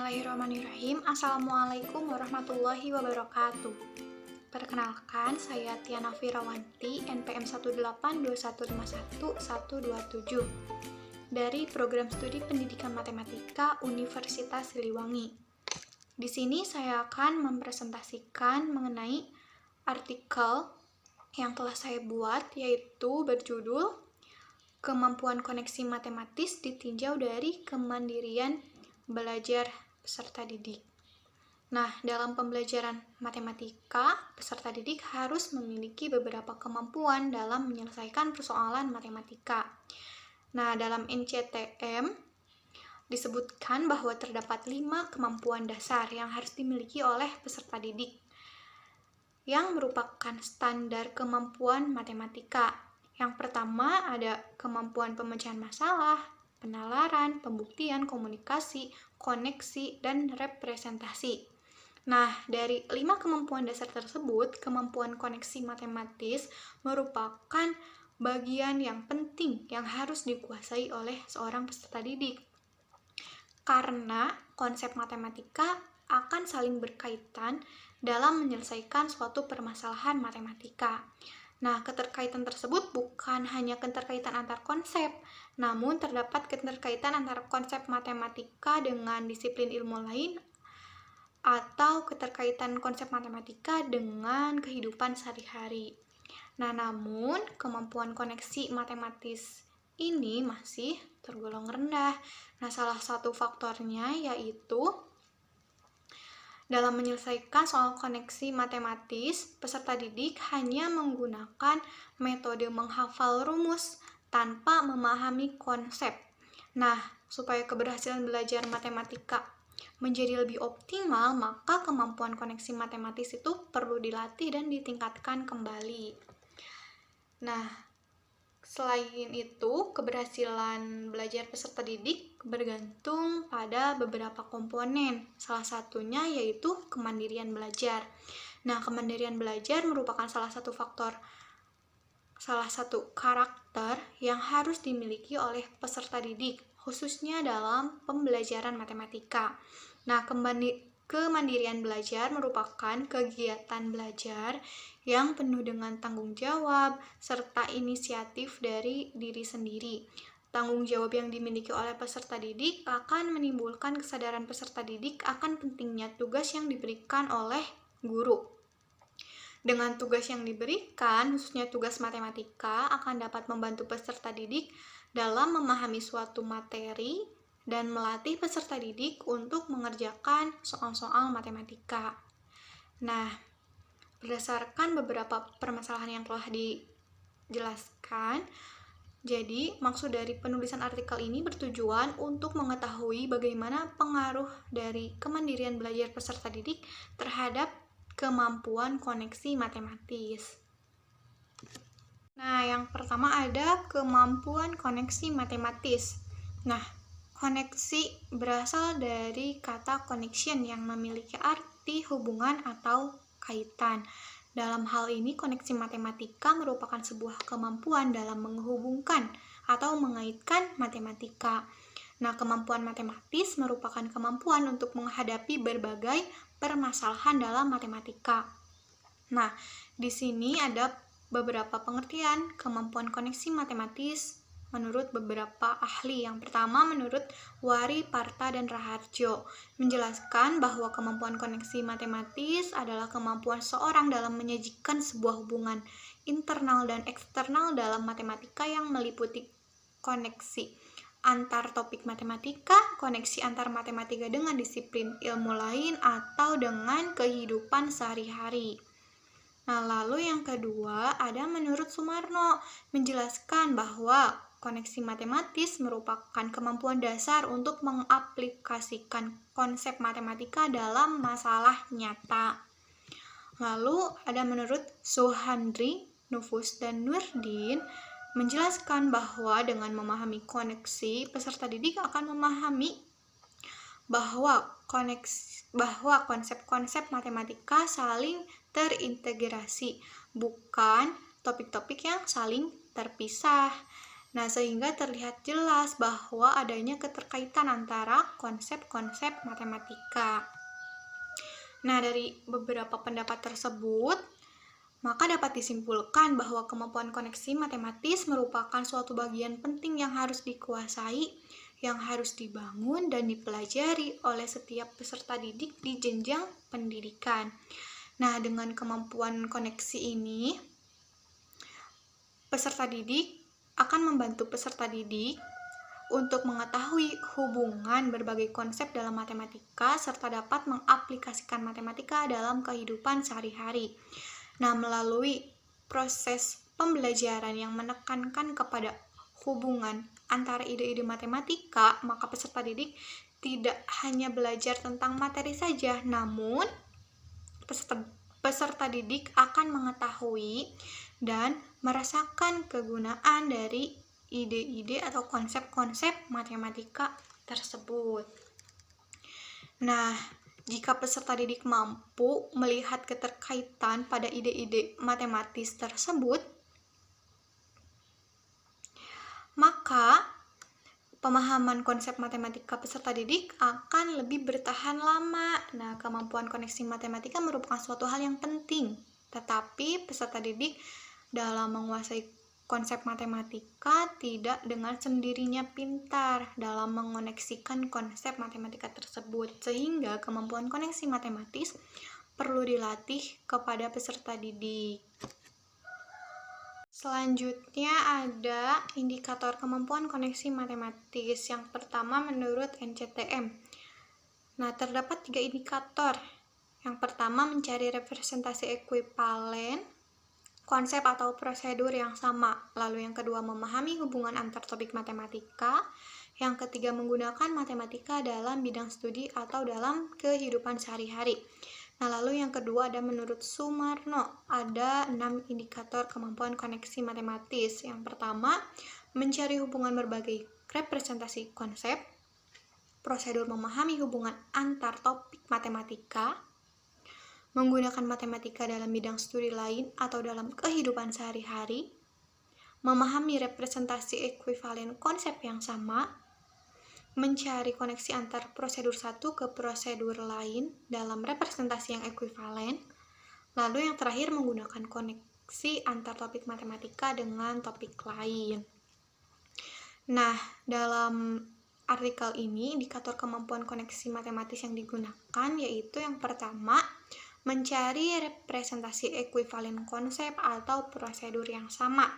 Bismillahirrahmanirrahim. Assalamualaikum warahmatullahi wabarakatuh. Perkenalkan, saya Tiana Firawanti, NPM 182151127 dari Program Studi Pendidikan Matematika Universitas Siliwangi. Di sini saya akan mempresentasikan mengenai artikel yang telah saya buat, yaitu berjudul Kemampuan Koneksi Matematis ditinjau dari Kemandirian Belajar peserta didik. Nah, dalam pembelajaran matematika, peserta didik harus memiliki beberapa kemampuan dalam menyelesaikan persoalan matematika. Nah, dalam NCTM disebutkan bahwa terdapat 5 kemampuan dasar yang harus dimiliki oleh peserta didik, yang merupakan standar kemampuan matematika. Yang pertama ada kemampuan pemecahan masalah, penalaran, pembuktian, komunikasi, koneksi, dan representasi. Nah, dari 5 kemampuan dasar tersebut, kemampuan koneksi matematis merupakan bagian yang penting yang harus dikuasai oleh seorang peserta didik. Karena konsep matematika akan saling berkaitan dalam menyelesaikan suatu permasalahan matematika. Nah, keterkaitan tersebut bukan hanya keterkaitan antar konsep, namun terdapat keterkaitan antara konsep matematika dengan disiplin ilmu lain atau keterkaitan konsep matematika dengan kehidupan sehari-hari. Nah, namun kemampuan koneksi matematis ini masih tergolong rendah. Nah, salah satu faktornya yaitu dalam menyelesaikan soal koneksi matematis, peserta didik hanya menggunakan metode menghafal rumus tanpa memahami konsep. Nah, supaya keberhasilan belajar matematika menjadi lebih optimal, maka kemampuan koneksi matematis itu perlu dilatih dan ditingkatkan kembali. Nah, selain itu, keberhasilan belajar peserta didik bergantung pada beberapa komponen. Salah satunya yaitu kemandirian belajar. Nah, kemandirian belajar merupakan salah satu karakter yang harus dimiliki oleh peserta didik, khususnya dalam pembelajaran matematika. Nah, kemandirian belajar merupakan kegiatan belajar yang penuh dengan tanggung jawab serta inisiatif dari diri sendiri. Tanggung jawab yang dimiliki oleh peserta didik akan menimbulkan kesadaran peserta didik akan pentingnya tugas yang diberikan oleh guru. Dengan tugas yang diberikan, khususnya tugas matematika, akan dapat membantu peserta didik dalam memahami suatu materi dan melatih peserta didik untuk mengerjakan soal-soal matematika. Nah, berdasarkan beberapa permasalahan yang telah dijelaskan, jadi maksud dari penulisan artikel ini bertujuan untuk mengetahui bagaimana pengaruh dari kemandirian belajar peserta didik terhadap kemampuan koneksi matematis. Nah, yang pertama ada kemampuan koneksi matematis. Nah, koneksi berasal dari kata connection yang memiliki arti hubungan atau kaitan. Dalam hal ini, koneksi matematika merupakan sebuah kemampuan dalam menghubungkan atau mengaitkan matematika. Nah, kemampuan matematis merupakan kemampuan untuk menghadapi berbagai permasalahan dalam matematika. Nah, di sini ada beberapa pengertian kemampuan koneksi matematis menurut beberapa ahli. Yang pertama, menurut Wari, Parta, dan Raharjo, menjelaskan bahwa kemampuan koneksi matematis adalah kemampuan seorang dalam menyajikan sebuah hubungan internal dan eksternal dalam matematika yang meliputi koneksi antar topik matematika, koneksi antar matematika dengan disiplin ilmu lain, atau dengan kehidupan sehari-hari. Nah, lalu yang kedua ada menurut Sumarno, menjelaskan bahwa koneksi matematis merupakan kemampuan dasar untuk mengaplikasikan konsep matematika dalam masalah nyata. Lalu ada menurut Suhandri, Nufus, dan Nurdin, menjelaskan bahwa dengan memahami koneksi, peserta didik akan memahami bahwa konsep-konsep matematika saling terintegrasi, bukan topik-topik yang saling terpisah. Nah, sehingga terlihat jelas bahwa adanya keterkaitan antara konsep-konsep matematika. Nah, dari beberapa pendapat tersebut, maka dapat disimpulkan bahwa kemampuan koneksi matematis merupakan suatu bagian penting yang harus dikuasai, yang harus dibangun dan dipelajari oleh setiap peserta didik di jenjang pendidikan. Nah, dengan kemampuan koneksi ini, peserta didik akan membantu peserta didik untuk mengetahui hubungan berbagai konsep dalam matematika serta dapat mengaplikasikan matematika dalam kehidupan sehari-hari. Nah, melalui proses pembelajaran yang menekankan kepada hubungan antara ide-ide matematika, maka peserta didik tidak hanya belajar tentang materi saja, namun peserta didik akan mengetahui dan merasakan kegunaan dari ide-ide atau konsep-konsep matematika tersebut. Nah, jika peserta didik mampu melihat keterkaitan pada ide-ide matematis tersebut, maka pemahaman konsep matematika peserta didik akan lebih bertahan lama. Nah, kemampuan koneksi matematika merupakan suatu hal yang penting, tetapi peserta didik dalam menguasai konsep matematika tidak dengan sendirinya pintar dalam mengoneksikan konsep matematika tersebut, sehingga kemampuan koneksi matematis perlu dilatih kepada peserta didik. Selanjutnya ada indikator kemampuan koneksi matematis. Yang pertama menurut NCTM. Nah, terdapat 3 indikator. Yang pertama mencari representasi ekuivalen, konsep atau prosedur yang sama. Lalu yang kedua memahami hubungan antar topik matematika. Yang ketiga menggunakan matematika dalam bidang studi atau dalam kehidupan sehari-hari. Nah, lalu yang kedua ada menurut Sumarno, ada 6 indikator kemampuan koneksi matematis. Yang pertama, mencari hubungan berbagai representasi konsep, prosedur memahami hubungan antar topik matematika, menggunakan matematika dalam bidang studi lain atau dalam kehidupan sehari-hari, memahami representasi ekuivalen konsep yang sama, mencari koneksi antar prosedur satu ke prosedur lain dalam representasi yang ekuivalen, lalu yang terakhir menggunakan koneksi antar topik matematika dengan topik lain. Nah, dalam artikel ini indikator kemampuan koneksi matematis yang digunakan yaitu yang pertama, mencari representasi ekuivalen konsep atau prosedur yang sama.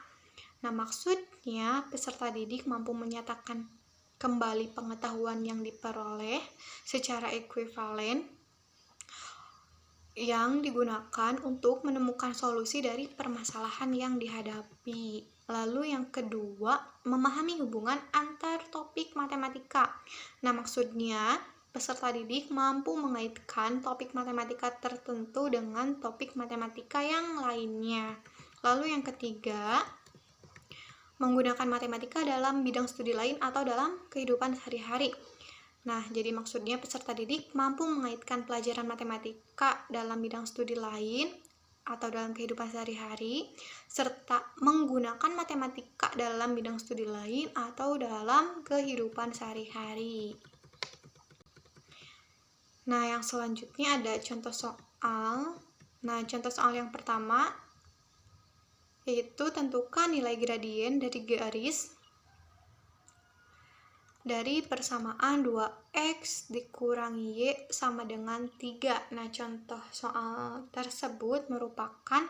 Nah, maksudnya peserta didik mampu menyatakan kembali pengetahuan yang diperoleh secara ekuivalen yang digunakan untuk menemukan solusi dari permasalahan yang dihadapi. Lalu yang kedua, memahami hubungan antar topik matematika. Nah, maksudnya peserta didik mampu mengaitkan topik matematika tertentu dengan topik matematika yang lainnya. Lalu yang ketiga, menggunakan matematika dalam bidang studi lain atau dalam kehidupan sehari-hari. Nah, jadi maksudnya peserta didik mampu mengaitkan pelajaran matematika dalam bidang studi lain atau dalam kehidupan sehari-hari, serta menggunakan matematika dalam bidang studi lain atau dalam kehidupan sehari-hari. Nah, yang selanjutnya ada contoh soal. Nah, contoh soal yang pertama yaitu tentukan nilai gradien dari garis dari persamaan 2x dikurangi y sama dengan 3. Nah, contoh soal tersebut merupakan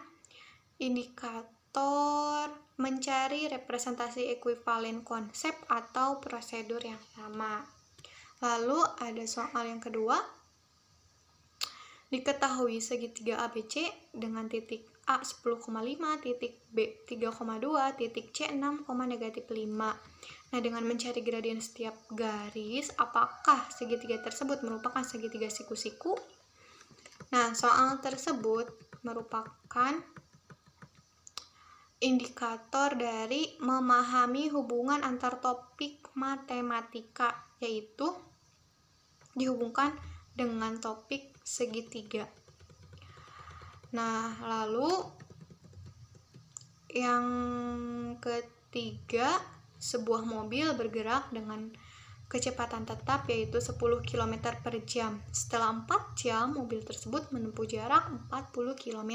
indikator mencari representasi ekuivalen konsep atau prosedur yang sama. Lalu ada soal yang kedua, diketahui segitiga ABC dengan titik A 10,5, titik B 3,2, titik C 6, -5. Nah, dengan mencari gradien setiap garis, apakah segitiga tersebut merupakan segitiga siku-siku? Nah, soal tersebut merupakan indikator dari memahami hubungan antar topik matematika, yaitu dihubungkan dengan topik segitiga. Nah, lalu yang ketiga sebuah mobil bergerak dengan kecepatan tetap yaitu 10 km per jam. Setelah 4 jam, mobil tersebut menempuh jarak 40 km.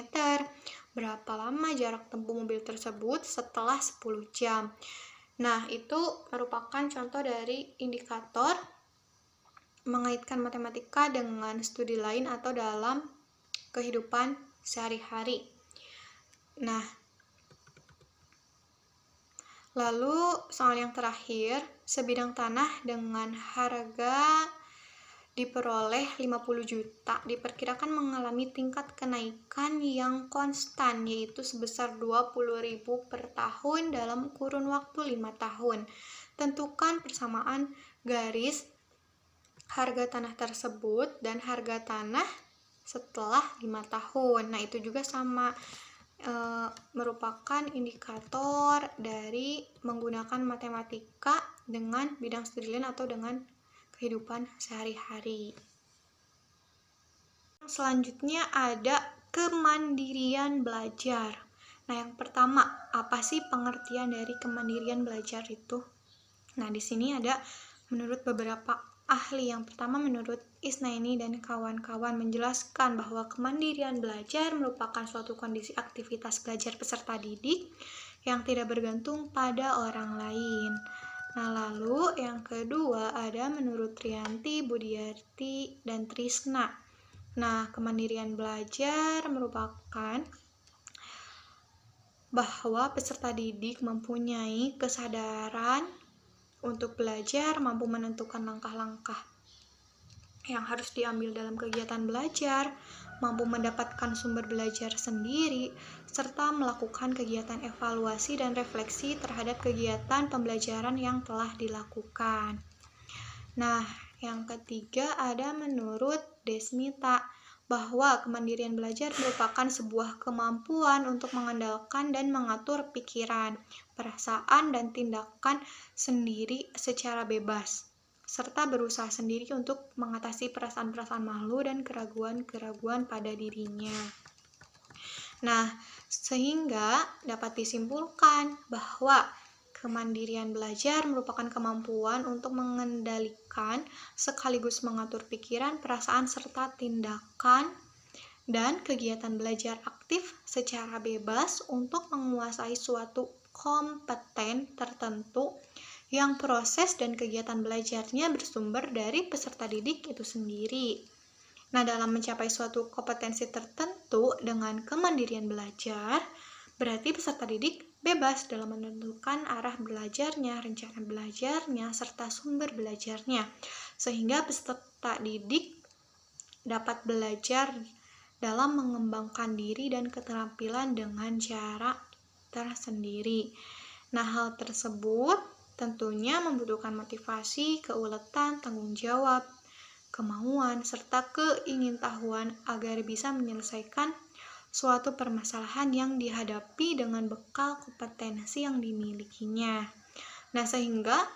Berapa lama jarak tempuh mobil tersebut setelah 10 jam? Nah, itu merupakan contoh dari indikator mengaitkan matematika dengan studi lain atau dalam kehidupan sehari-hari. Nah, lalu soal yang terakhir, sebidang tanah dengan harga diperoleh 50 juta diperkirakan mengalami tingkat kenaikan yang konstan yaitu sebesar 20.000 per tahun dalam kurun waktu 5 tahun. Tentukan persamaan garis harga tanah tersebut dan harga tanah setelah 5 tahun. Nah, itu juga sama merupakan indikator dari menggunakan matematika dengan bidang studi lain atau dengan kehidupan sehari-hari. Selanjutnya ada kemandirian belajar. Nah, yang pertama, apa sih pengertian dari kemandirian belajar itu? Nah, di sini ada menurut beberapa ahli. Yang pertama, menurut Isnaini dan kawan-kawan menjelaskan bahwa kemandirian belajar merupakan suatu kondisi aktivitas belajar peserta didik yang tidak bergantung pada orang lain. Nah, lalu yang kedua ada menurut Trianti, Budiarti, dan Trisna. Nah, kemandirian belajar merupakan bahwa peserta didik mempunyai kesadaran untuk belajar, mampu menentukan langkah-langkah yang harus diambil dalam kegiatan belajar, mampu mendapatkan sumber belajar sendiri, serta melakukan kegiatan evaluasi dan refleksi terhadap kegiatan pembelajaran yang telah dilakukan. Nah, yang ketiga ada menurut Desmita bahwa kemandirian belajar merupakan sebuah kemampuan untuk mengandalkan dan mengatur pikiran, perasaan, dan tindakan sendiri secara bebas, serta berusaha sendiri untuk mengatasi perasaan-perasaan malu dan keraguan-keraguan pada dirinya. Nah, sehingga dapat disimpulkan bahwa kemandirian belajar merupakan kemampuan untuk mengendalikan sekaligus mengatur pikiran, perasaan, serta tindakan dan kegiatan belajar aktif secara bebas untuk menguasai suatu kompeten tertentu yang proses dan kegiatan belajarnya bersumber dari peserta didik itu sendiri. Nah, dalam mencapai suatu kompetensi tertentu dengan kemandirian belajar, berarti peserta didik bebas dalam menentukan arah belajarnya, rencana belajarnya, serta sumber belajarnya, sehingga peserta didik dapat belajar dalam mengembangkan diri dan keterampilan dengan cara tersendiri. Nah, hal tersebut tentunya membutuhkan motivasi, keuletan, tanggung jawab, kemauan, serta keingintahuan agar bisa menyelesaikan suatu permasalahan yang dihadapi dengan bekal kompetensi yang dimilikinya. Nah, sehingga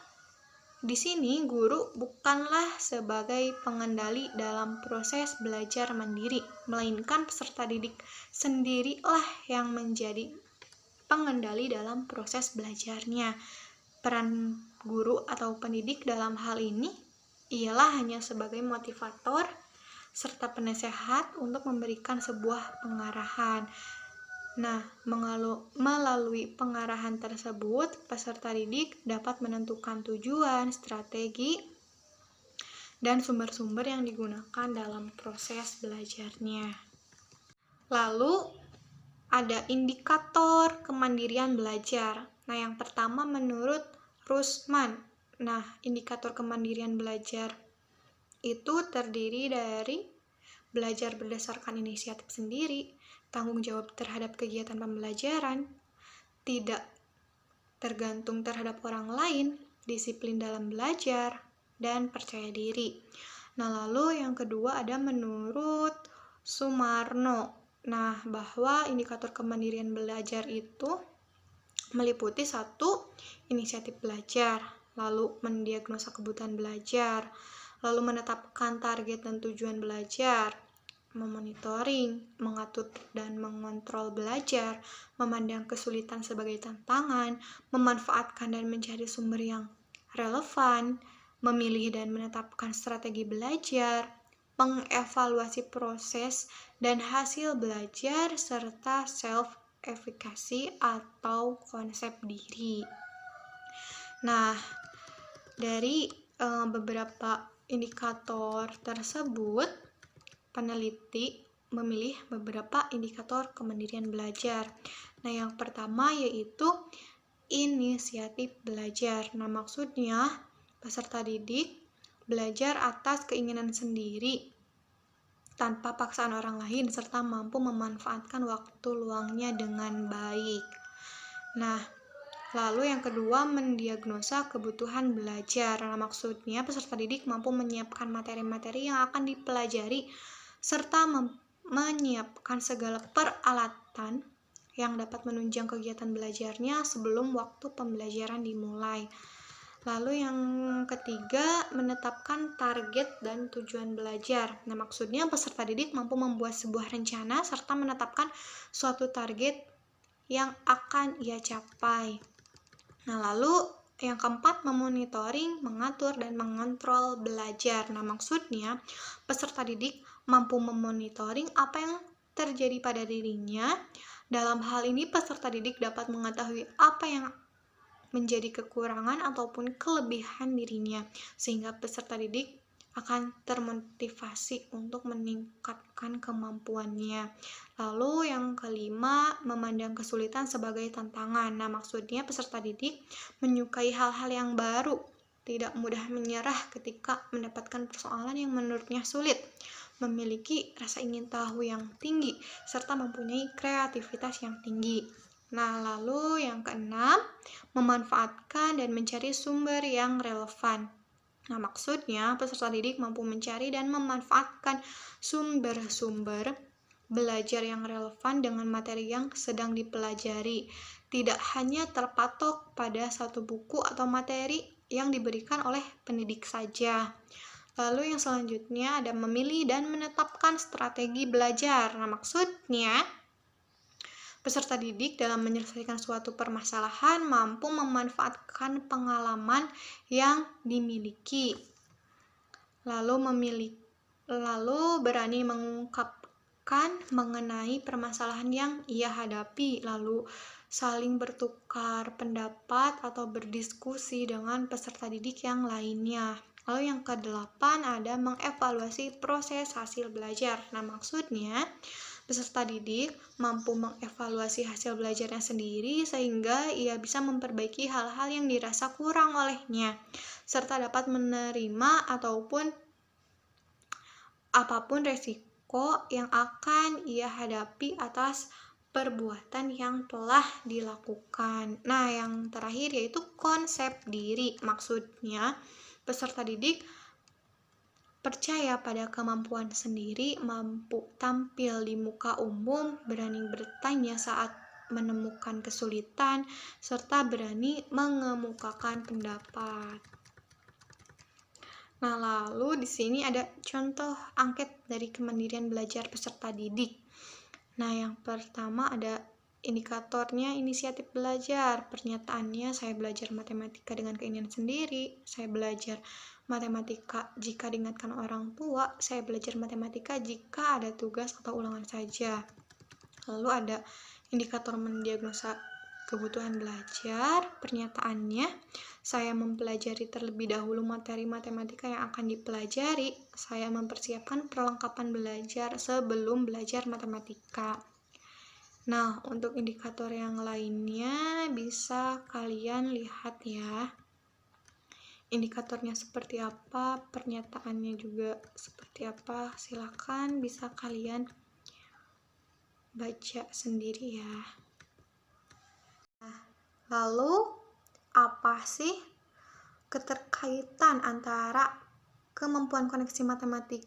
di sini guru bukanlah sebagai pengendali dalam proses belajar mandiri, melainkan peserta didik sendirilah yang menjadi pengendali dalam proses belajarnya. Peran guru atau pendidik dalam hal ini ialah hanya sebagai motivator serta penasehat untuk memberikan sebuah pengarahan. Nah, melalui pengarahan tersebut, peserta didik dapat menentukan tujuan, strategi, dan sumber-sumber yang digunakan dalam proses belajarnya. Lalu, ada indikator kemandirian belajar. Nah, yang pertama menurut Rusman. Nah, indikator kemandirian belajar itu terdiri dari belajar berdasarkan inisiatif sendiri, tanggung jawab terhadap kegiatan pembelajaran, tidak tergantung terhadap orang lain, disiplin dalam belajar, dan percaya diri. Nah, lalu yang kedua ada menurut Sumarno. Nah, bahwa indikator kemandirian belajar itu meliputi 1. Inisiatif belajar, lalu mendiagnosa kebutuhan belajar, lalu menetapkan target dan tujuan belajar, memonitoring, mengatur dan mengontrol belajar, memandang kesulitan sebagai tantangan, memanfaatkan dan mencari sumber yang relevan, memilih dan menetapkan strategi belajar, mengevaluasi proses dan hasil belajar, serta self-efficacy atau konsep diri. Nah, dari beberapa indikator tersebut, peneliti memilih beberapa indikator kemandirian belajar. Nah, yang pertama yaitu inisiatif belajar. Nah, maksudnya peserta didik belajar atas keinginan sendiri tanpa paksaan orang lain serta mampu memanfaatkan waktu luangnya dengan baik. Nah, lalu yang kedua, mendiagnosa kebutuhan belajar. Nah, maksudnya peserta didik mampu menyiapkan materi-materi yang akan dipelajari serta menyiapkan segala peralatan yang dapat menunjang kegiatan belajarnya sebelum waktu pembelajaran dimulai. Lalu yang ketiga, menetapkan target dan tujuan belajar. Nah, maksudnya peserta didik mampu membuat sebuah rencana serta menetapkan suatu target yang akan ia capai. Nah, lalu yang keempat, memonitoring, mengatur, dan mengontrol belajar. Nah, maksudnya peserta didik mampu memonitoring apa yang terjadi pada dirinya. Dalam hal ini, peserta didik dapat mengetahui apa yang menjadi kekurangan ataupun kelebihan dirinya, sehingga peserta didik akan termotivasi untuk meningkatkan kemampuannya. Lalu yang kelima, memandang kesulitan sebagai tantangan. Nah, maksudnya peserta didik menyukai hal-hal yang baru, tidak mudah menyerah ketika mendapatkan persoalan yang menurutnya sulit, memiliki rasa ingin tahu yang tinggi, serta mempunyai kreativitas yang tinggi. Nah, lalu yang keenam, memanfaatkan dan mencari sumber yang relevan. Nah, maksudnya peserta didik mampu mencari dan memanfaatkan sumber-sumber belajar yang relevan dengan materi yang sedang dipelajari. Tidak hanya terpatok pada satu buku atau materi yang diberikan oleh pendidik saja. Lalu yang selanjutnya ada memilih dan menetapkan strategi belajar. Nah, maksudnya peserta didik dalam menyelesaikan suatu permasalahan mampu memanfaatkan pengalaman yang dimiliki. Lalu berani mengungkapkan mengenai permasalahan yang ia hadapi, lalu saling bertukar pendapat atau berdiskusi dengan peserta didik yang lainnya. Lalu yang kedelapan ada mengevaluasi proses hasil belajar. Nah, maksudnya peserta didik mampu mengevaluasi hasil belajarnya sendiri sehingga ia bisa memperbaiki hal-hal yang dirasa kurang olehnya, serta dapat menerima apapun resiko yang akan ia hadapi atas perbuatan yang telah dilakukan. Nah, yang terakhir yaitu konsep diri. Maksudnya peserta didik percaya pada kemampuan sendiri, mampu tampil di muka umum, berani bertanya saat menemukan kesulitan, serta berani mengemukakan pendapat. Nah, lalu di sini ada contoh angket dari kemandirian belajar peserta didik. Nah, yang pertama ada indikatornya inisiatif belajar. Pernyataannya, saya belajar matematika dengan keinginan sendiri, saya belajar matematika jika diingatkan orang tua, saya belajar matematika jika ada tugas atau ulangan saja. Lalu ada indikator mendiagnosa kebutuhan belajar. Pernyataannya, saya mempelajari terlebih dahulu materi matematika yang akan dipelajari, saya mempersiapkan perlengkapan belajar sebelum belajar matematika. Nah, untuk indikator yang lainnya bisa kalian lihat ya. Indikatornya seperti apa, pernyataannya juga seperti apa, silakan bisa kalian baca sendiri ya. Nah, lalu apa sih keterkaitan antara kemampuan koneksi matematik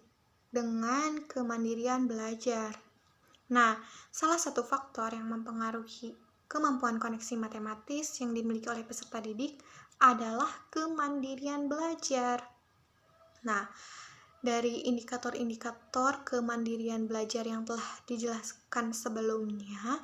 dengan kemandirian belajar? Nah, salah satu faktor yang mempengaruhi kemampuan koneksi matematis yang dimiliki oleh peserta didik adalah kemandirian belajar. Nah, Dari indikator-indikator kemandirian belajar yang telah dijelaskan sebelumnya,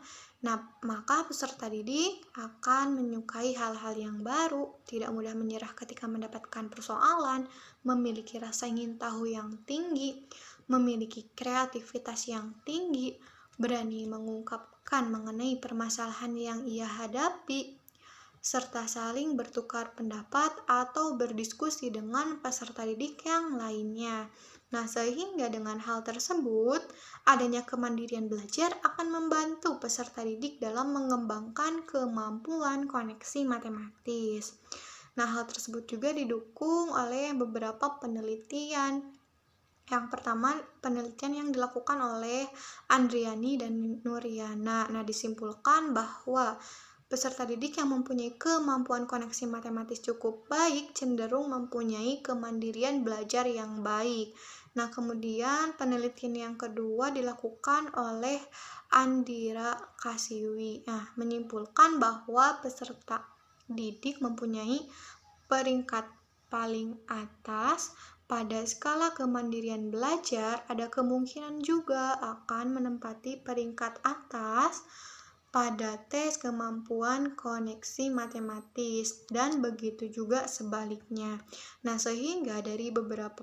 maka peserta didik akan menyukai hal-hal yang baru, tidak mudah menyerah ketika mendapatkan persoalan, memiliki rasa ingin tahu yang tinggi, memiliki kreativitas yang tinggi, berani mengungkapkan mengenai permasalahan yang ia hadapi, serta saling bertukar pendapat atau berdiskusi dengan peserta didik yang lainnya. Nah, sehingga dengan hal tersebut, adanya kemandirian belajar akan membantu peserta didik dalam mengembangkan kemampuan koneksi matematis. Nah, hal tersebut juga didukung oleh beberapa penelitian. Yang pertama, penelitian yang dilakukan oleh Andriani dan Nuriana. Nah, disimpulkan bahwa peserta didik yang mempunyai kemampuan koneksi matematis cukup baik cenderung mempunyai kemandirian belajar yang baik. Nah, kemudian penelitian yang kedua dilakukan oleh Andira Kasiwi. Nah, menyimpulkan bahwa peserta didik mempunyai peringkat paling atas pada skala kemandirian belajar, ada kemungkinan juga akan menempati peringkat atas pada tes kemampuan koneksi matematis, dan begitu juga sebaliknya. Nah, sehingga dari beberapa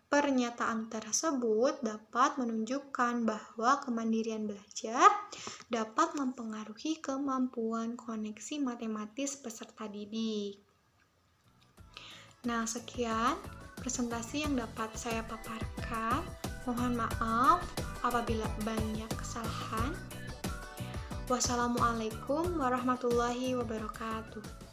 pernyataan tersebut dapat menunjukkan bahwa kemandirian belajar dapat mempengaruhi kemampuan koneksi matematis peserta didik. Nah, sekian presentasi yang dapat saya paparkan. Mohon maaf apabila banyak kesalahan. Wassalamualaikum warahmatullahi wabarakatuh.